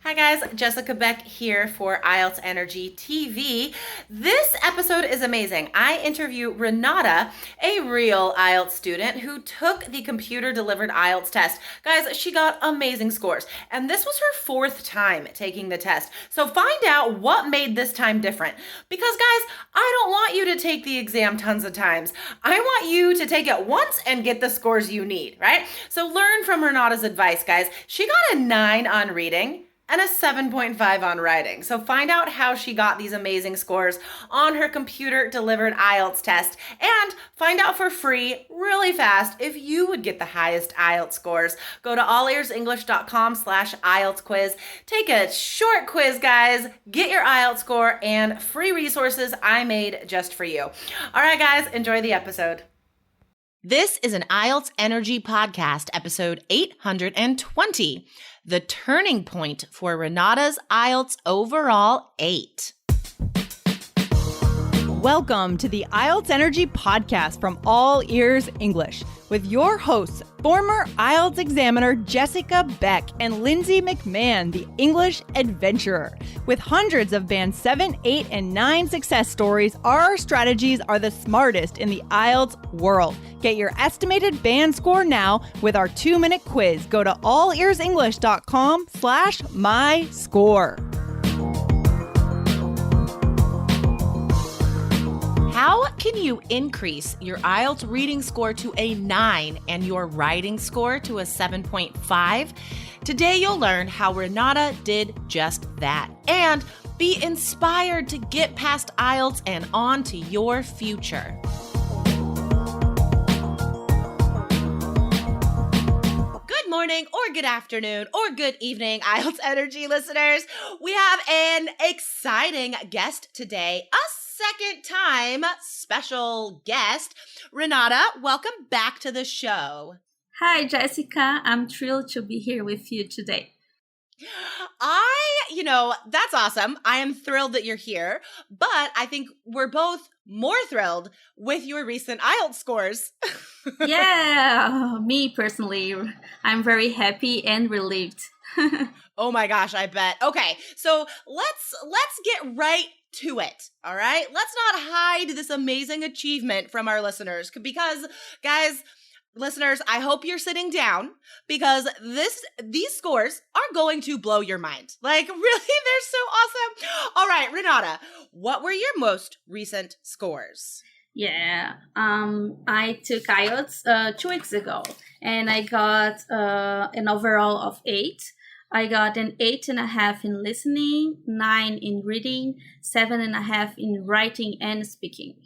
Hi guys, Jessica Beck here for IELTS Energy TV. This episode is amazing. I interview Renata, a real IELTS student who took the computer-delivered IELTS test. Guys, she got amazing scores, and this was her fourth time taking the test. So find out what made this time different. Because guys, I don't want you to take the exam tons of times. I want you to take it once and get the scores you need, right? So learn from Renata's advice, guys. She got a 9 on reading and a 7.5 on writing. So find out how she got these amazing scores on her computer-delivered IELTS test and find out for free, really fast, if you would get the highest IELTS scores. Go to allearsenglish.com/IELTS quiz. Take a short quiz, guys. Get your IELTS score and free resources I made just for you. All right, guys, enjoy the episode. This is an IELTS Energy Podcast, episode 820. The turning point for Renata's IELTS Overall 8. Welcome to the IELTS Energy Podcast from All Ears English with your hosts, former IELTS Examiner Jessica Beck and Lindsay McMahon, the English adventurer. With hundreds of Band 7, 8, and 9 success stories, our strategies are the smartest in the IELTS world. Get your estimated band score now with our 2-minute quiz. Go to allearsenglish.com/myscore. How can you increase your IELTS reading score to a 9 and your writing score to a 7.5? Today you'll learn how Renata did just that and be inspired to get past IELTS and on to your future. Good morning or good afternoon or good evening, IELTS Energy listeners. We have an exciting guest today, a second-time special guest. Renata, welcome back to the show. Hi, Jessica. I'm thrilled to be here with you today. That's awesome. I am thrilled that you're here, but I think we're both more thrilled with your recent IELTS scores. Yeah, me personally, I'm very happy and relieved. Oh my gosh, I bet. Okay, so let's get right to it, all right? Let's not hide this amazing achievement from our listeners because, guys, listeners, I hope you're sitting down because these scores are going to blow your mind. Like, really, they're so awesome. All right, Renata, what were your most recent scores? Yeah, I took IELTS 2 weeks ago, and I got an overall of 8. I got an 8.5 in listening, 9 in reading, 7.5 in writing and speaking.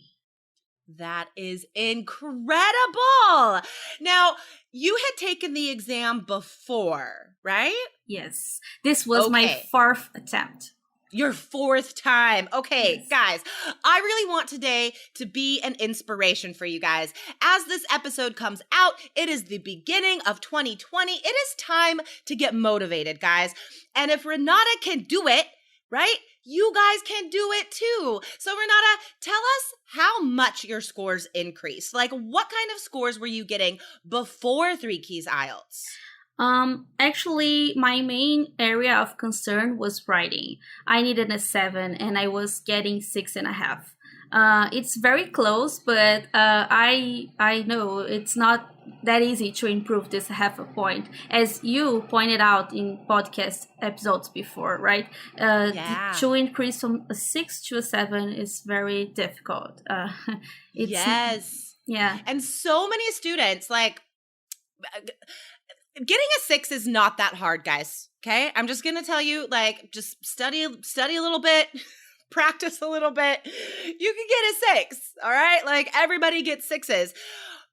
That is incredible. Now, you had taken the exam before, right? Yes, this was my 4th attempt. Your 4th time. Okay, yes. Guys, I really want today to be an inspiration for you guys. As this episode comes out, it is the beginning of 2020. It is time to get motivated, guys. And if Renata can do it, right, you guys can do it too. So Renata, tell us how much your scores increased. Like, what kind of scores were you getting before 3 Keys IELTS? Actually, my main area of concern was writing. I needed a 7 and I was getting 6.5. It's very close, but I know it's not that easy to improve this half a point, as you pointed out in podcast episodes before, right? To increase from a 6 to a 7 is very difficult. Yes. Yeah. And so many students, like, getting a 6 is not that hard, guys. Okay? I'm just going to tell you, like, just study a little bit, practice a little bit. You can get a 6, all right? Like, everybody gets 6s.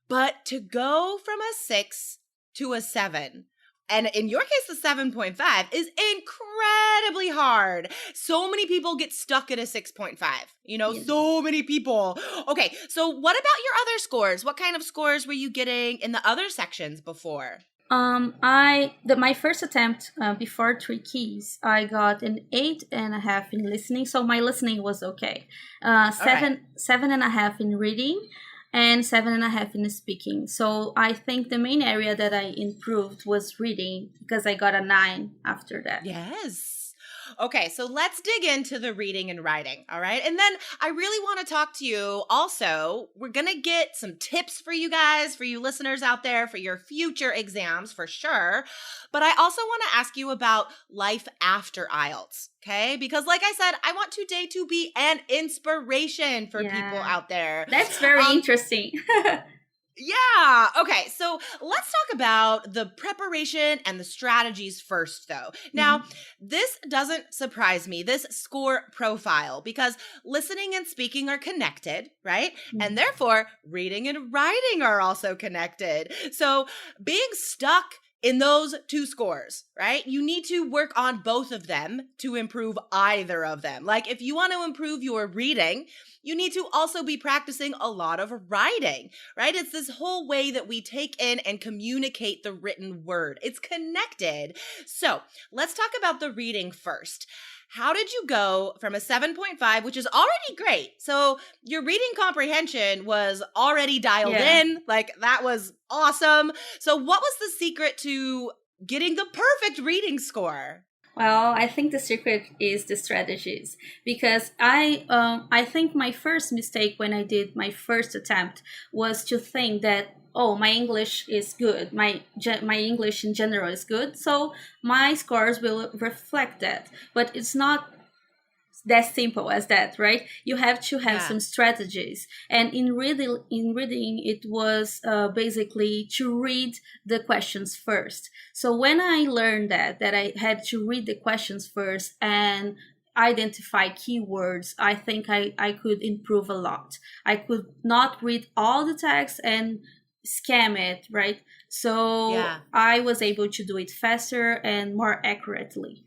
But to go from a 6 to a 7, and in your case, the 7.5 is incredibly hard. So many people get stuck at a 6.5. So many people. Okay, so what about your other scores? What kind of scores were you getting in the other sections before? My first attempt before 3 Keys, I got an 8.5 in listening, so my listening was okay. 7.5 in reading, and 7.5 in speaking. So I think the main area that I improved was reading, because I got a 9 after that. Yes. Okay, so let's dig into the reading and writing, all right? And then I really want to talk to you also. We're going to get some tips for you guys, for you listeners out there, for your future exams for sure. But I also want to ask you about life after IELTS, okay? Because like I said, I want today to be an inspiration for people out there. That's very interesting. Yeah. Okay. So let's talk about the preparation and the strategies first, though. Now, this doesn't surprise me, this score profile, because listening and speaking are connected, right? And therefore, reading and writing are also connected. So being stuck in those 2 scores, right? You need to work on both of them to improve either of them. Like if you want to improve your reading, you need to also be practicing a lot of writing, right? It's this whole way that we take in and communicate the written word. It's connected. So let's talk about the reading first. How did you go from a 7.5, which is already great? So your reading comprehension was already dialed in. Like that was awesome. So what was the secret to getting the perfect reading score? Well, I think the secret is the strategies, because I think my first mistake when I did my first attempt was to think that, oh, my English is good, my English in general is good, so my scores will reflect that. But it's not that simple as that, right? You have to have some strategies. And in reading, it was basically to read the questions first. So when I learned that I had to read the questions first and identify keywords, I think I could improve a lot. I could not read all the text and scam it, right? So I was able to do it faster and more accurately.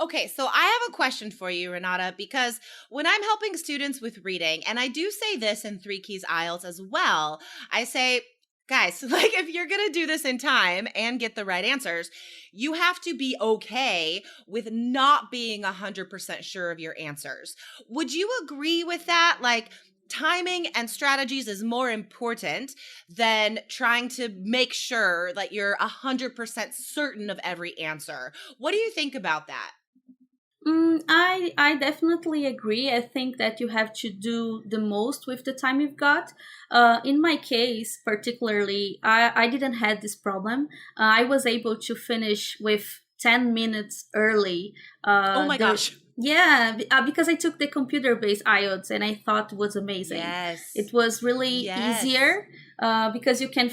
Okay, so I have a question for you, Renata, because when I'm helping students with reading, and I do say this in 3 Keys IELTS as well, I say, guys, like if you're going to do this in time and get the right answers, you have to be okay with not being 100% sure of your answers. Would you agree with that? Like, timing and strategies is more important than trying to make sure that you're 100% certain of every answer. What do you think about that? I definitely agree. I think that you have to do the most with the time you've got. In my case, particularly, I didn't have this problem. I was able to finish with 10 minutes early. Oh my gosh. Yeah, because I took the computer-based IELTS and I thought it was amazing. Yes. It was really easier because you can...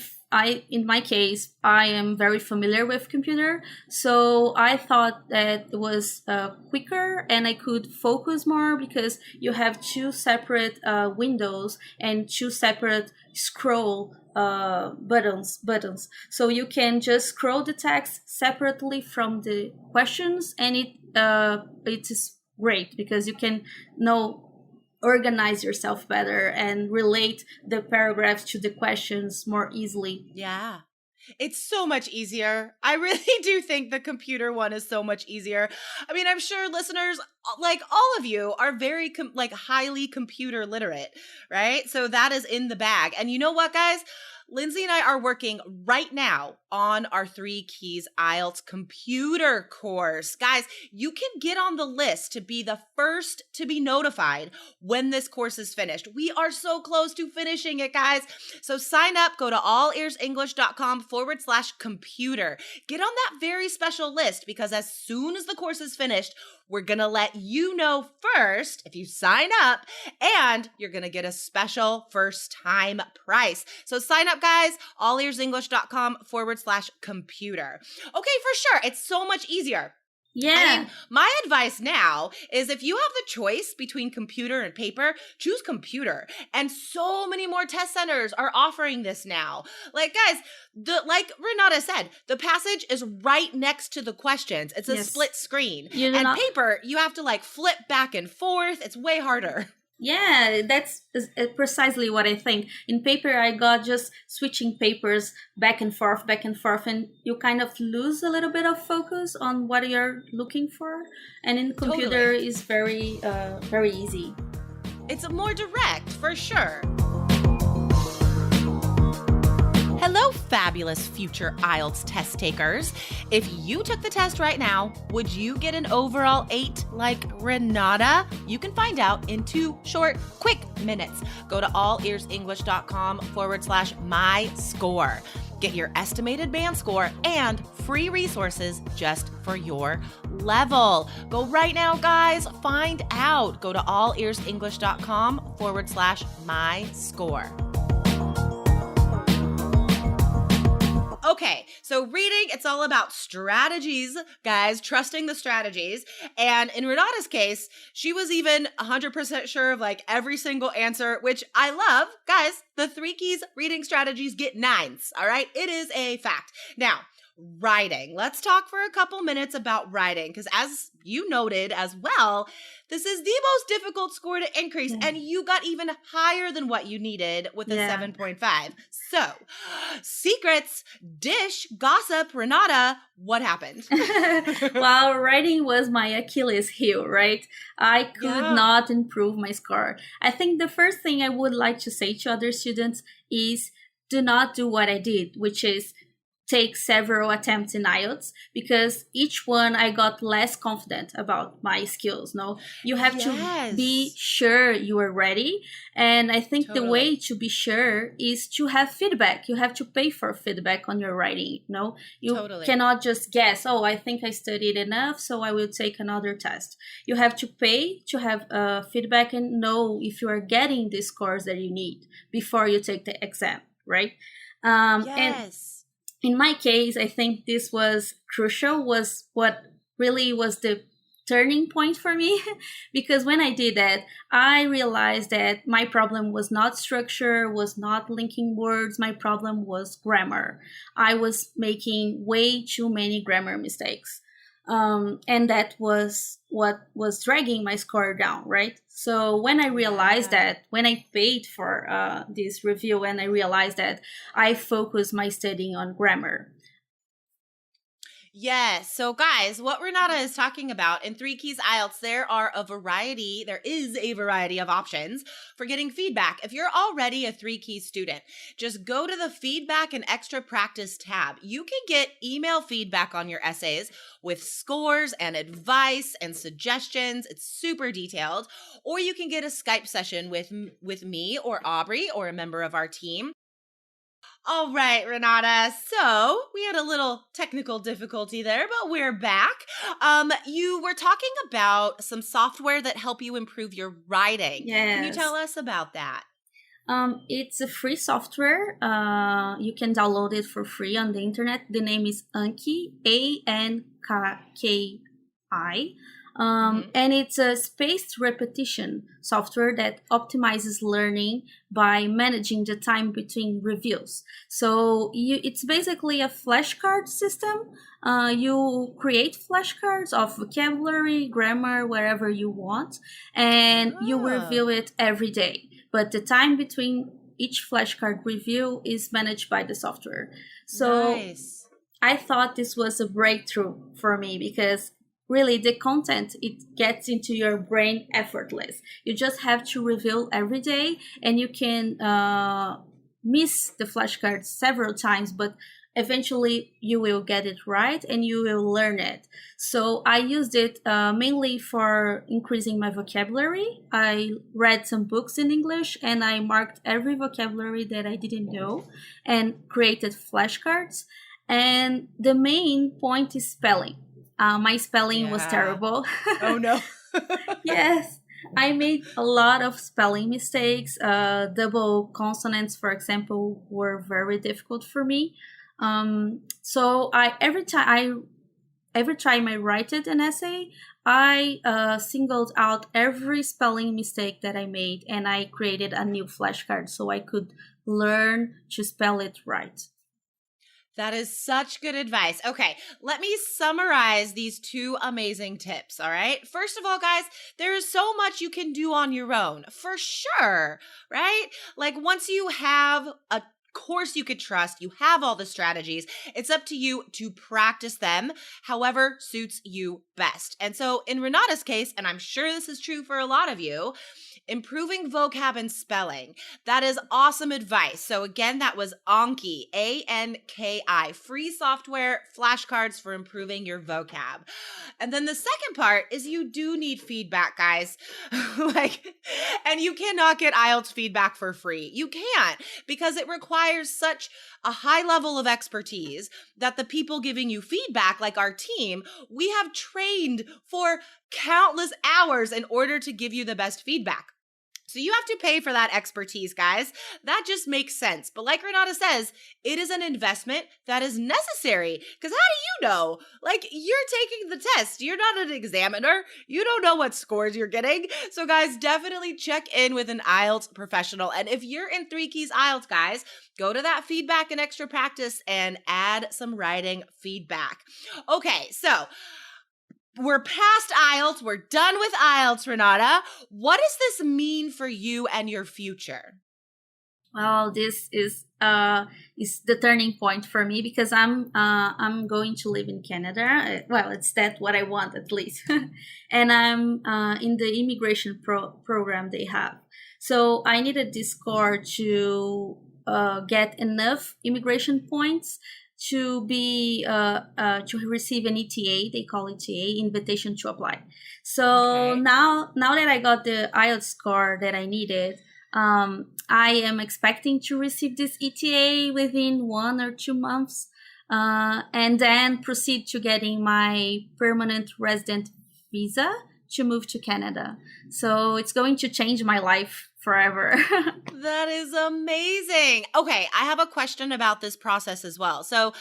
in my case, I am very familiar with computer, so I thought that it was quicker and I could focus more because you have 2 separate windows and 2 separate scroll buttons. So you can just scroll the text separately from the questions, and it is great because you can organize yourself better and relate the paragraphs to the questions more easily. Yeah. It's so much easier. I really do think the computer one is so much easier. I mean, I'm sure listeners, like all of you, are very highly computer literate, right? So that is in the bag. And you know what, guys? Lindsay and I are working right now on our 3 Keys IELTS computer course. Guys, you can get on the list to be the first to be notified when this course is finished. We are so close to finishing it, guys. So sign up, go to allearsenglish.com/computer. Get on that very special list because as soon as the course is finished, we're going to let you know first if you sign up, and you're going to get a special first time price. So sign up, guys, allearsenglish.com/computer. Okay, for sure. It's so much easier. Yeah. I mean, my advice now is if you have the choice between computer and paper, choose computer. And so many more test centers are offering this now. Like, guys, like Renata said, the passage is right next to the questions. It's a split screen. And paper, you have to flip back and forth. It's way harder. Yeah, that's precisely what I think. In paper, I got just switching papers back and forth, and you kind of lose a little bit of focus on what you're looking for. And in computer is very, very easy. It's more direct, for sure. Hello, fabulous future IELTS test takers. If you took the test right now, would you get an overall 8 like Renata? You can find out in 2 short, quick minutes. Go to allearsenglish.com/my score. Get your estimated band score and free resources just for your level. Go right now, guys. Find out. Go to allearsenglish.com/my score. Okay, so reading, it's all about strategies, guys, trusting the strategies. And in Renata's case, she was even 100% sure of like every single answer, which I love. Guys, the 3 keys reading strategies get 9s, all right? It is a fact. Now, writing. Let's talk for a couple minutes about writing, because as you noted as well, this is the most difficult score to increase, and you got even higher than what you needed with a 7.5. So, secrets, dish, gossip, Renata, what happened? Well, writing was my Achilles heel, right? I could not improve my score. I think the first thing I would like to say to other students is do not do what I did, which is take several attempts in IELTS, because each one I got less confident about my skills. No, you have to be sure you are ready. And I think the way to be sure is to have feedback. You have to pay for feedback on your writing. No, you cannot just guess, oh, I think I studied enough, so I will take another test. You have to pay to have feedback and know if you are getting the scores that you need before you take the exam, right? And in my case, I think this was crucial, was what really was the turning point for me, because when I did that, I realized that my problem was not structure, was not linking words. My problem was grammar. I was making way too many grammar mistakes. And that was what was dragging my score down, right? So when I realized that, when I paid for this review, and I realized that I focused my studying on grammar. Yes. So guys, what Renata is talking about in 3 Keys IELTS, there is a variety of options for getting feedback. If you're already a 3 Keys student, just go to the feedback and extra practice tab. You can get email feedback on your essays with scores and advice and suggestions. It's super detailed. Or you can get a Skype session with me or Aubrey or a member of our team. All right, Renata. So we had a little technical difficulty there, but we're back. You were talking about some software that help you improve your writing. Yes. Can you tell us about that? It's a free software. You can download it for free on the internet. The name is Anki, Ankki. And it's a spaced repetition software that optimizes learning by managing the time between reviews. So it's basically a flashcard system. You create flashcards of vocabulary, grammar, wherever you want, and you review it every day. But the time between each flashcard review is managed by the software. So I thought this was a breakthrough for me, because really, the content, it gets into your brain effortless. You just have to review every day, and you can miss the flashcards several times, but eventually you will get it right and you will learn it. So I used it mainly for increasing my vocabulary. I read some books in English, and I marked every vocabulary that I didn't know and created flashcards. And the main point is spelling. My spelling was terrible. Oh, no. Yes. I made a lot of spelling mistakes. Double consonants, for example, were very difficult for me. So every time I write an essay, I singled out every spelling mistake that I made, and I created a new flashcard so I could learn to spell it right. That is such good advice. Okay, let me summarize these 2 amazing tips, all right? First of all, guys, there is so much you can do on your own, for sure, right? Like once you have a course you could trust, you have all the strategies, it's up to you to practice them however suits you best. And so in Renata's case, and I'm sure this is true for a lot of you, improving vocab and spelling. That is awesome advice. So again, that was Anki, Anki, free software flashcards for improving your vocab. And then the second part is you do need feedback, guys. And you cannot get IELTS feedback for free. You can't, because it requires such a high level of expertise that the people giving you feedback, like our team, we have trained for countless hours in order to give you the best feedback. So you have to pay for that expertise, guys. That just makes sense. But like Renata says, it is an investment that is necessary. Because how do you know? Like, you're taking the test. You're not an examiner. You don't know what scores you're getting. So guys, definitely check in with an IELTS professional. And if you're in 3 Keys IELTS, guys, go to that feedback and extra practice and add some writing feedback. Okay, so we're past IELTS. We're done with IELTS, Renata. What does this mean for you and your future? Well, this is the turning point for me because I'm going to live in Canada. Well, it's what I want at least, and I'm in the immigration program they have. So I needed this score to get enough immigration points to be to receive an ETA. They call ETA, invitation to apply. So Okay. now that I got the IELTS score that I needed, I am expecting to receive this ETA within 1 or 2 months, and then proceed to getting my permanent resident visa to move to Canada. So it's going to change my life forever. That is amazing. Okay, I have a question about this process as well. So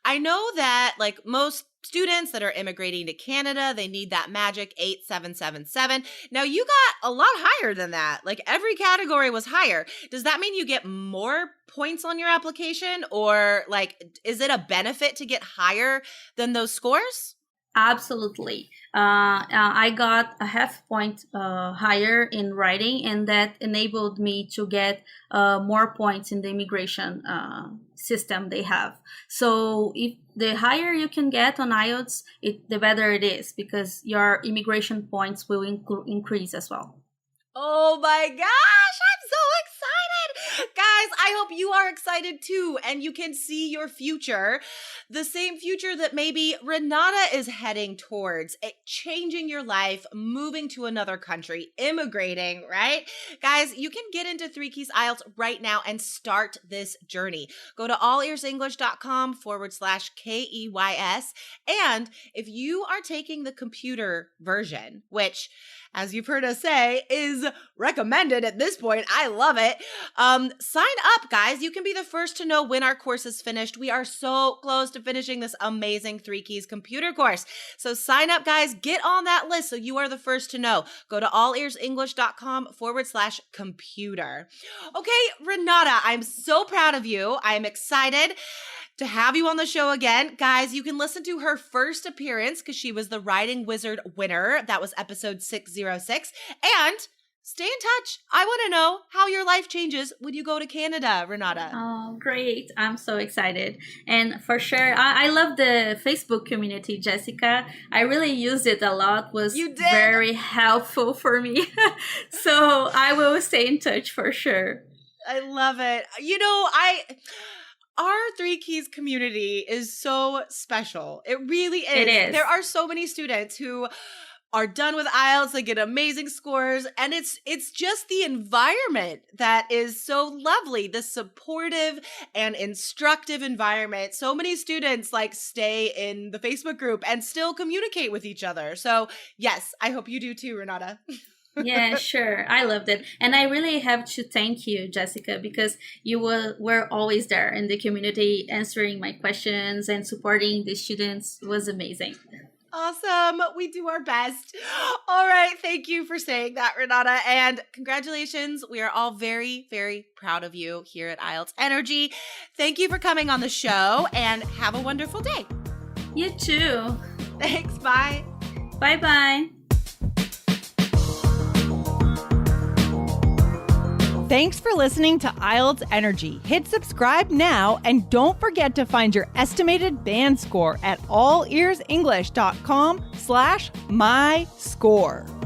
I know that like most students that are immigrating to Canada, they need that magic 8777. Now you got a lot higher than that. Like every category was higher. Does that mean you get more points on your application, or like is it a benefit to get higher than those scores? Absolutely. I got a half point higher in writing, and that enabled me to get more points in the immigration system they have. So if the higher you can get on IELTS, the better it is, because your immigration points will increase as well. Oh my gosh, I'm so excited. Guys, I hope you are excited too, and you can see your future, the same future that maybe Renata is heading towards, changing your life, moving to another country, immigrating, right? Guys, you can get into 3 Keys IELTS right now and start this journey. Go to allearsenglish.com/KEYS. And if you are taking the computer version, which, as you've heard us say, is recommended at this point, I love it. Sign up, guys. You can be the first to know when our course is finished. We are so close to finishing this amazing 3 Keys computer course. So sign up, guys. Get on that list so you are the first to know. Go to allearsenglish.com/computer. Okay, Renata, I'm so proud of you. I'm excited to have you on the show again. Guys, you can listen to her first appearance because she was the Writing Wizard winner. That was episode 606. And stay in touch. I want to know how your life changes when you go to Canada, Renata. Oh, great. I'm so excited. And for sure, I love the Facebook community, Jessica. I really used it a lot. Was You did? very helpful for me. So I will stay in touch for sure. I love it. You know, our 3 Keys community is so special. It really is. It is. There are so many students who are done with IELTS, they get amazing scores, and it's just the environment that is so lovely, the supportive and instructive environment. So many students like stay in the Facebook group and still communicate with each other. So yes, I hope you do too, Renata. Yeah, sure. I loved it. And I really have to thank you, Jessica, because you were always there in the community answering my questions and supporting the students. It was amazing. Awesome. We do our best. All right. Thank you for saying that, Renata. And congratulations. We are all very, very proud of you here at IELTS Energy. Thank you for coming on the show and have a wonderful day. You too. Thanks. Bye. Bye-bye. Thanks for listening to IELTS Energy. Hit subscribe now and don't forget to find your estimated band score at allearsenglish.com/myscore.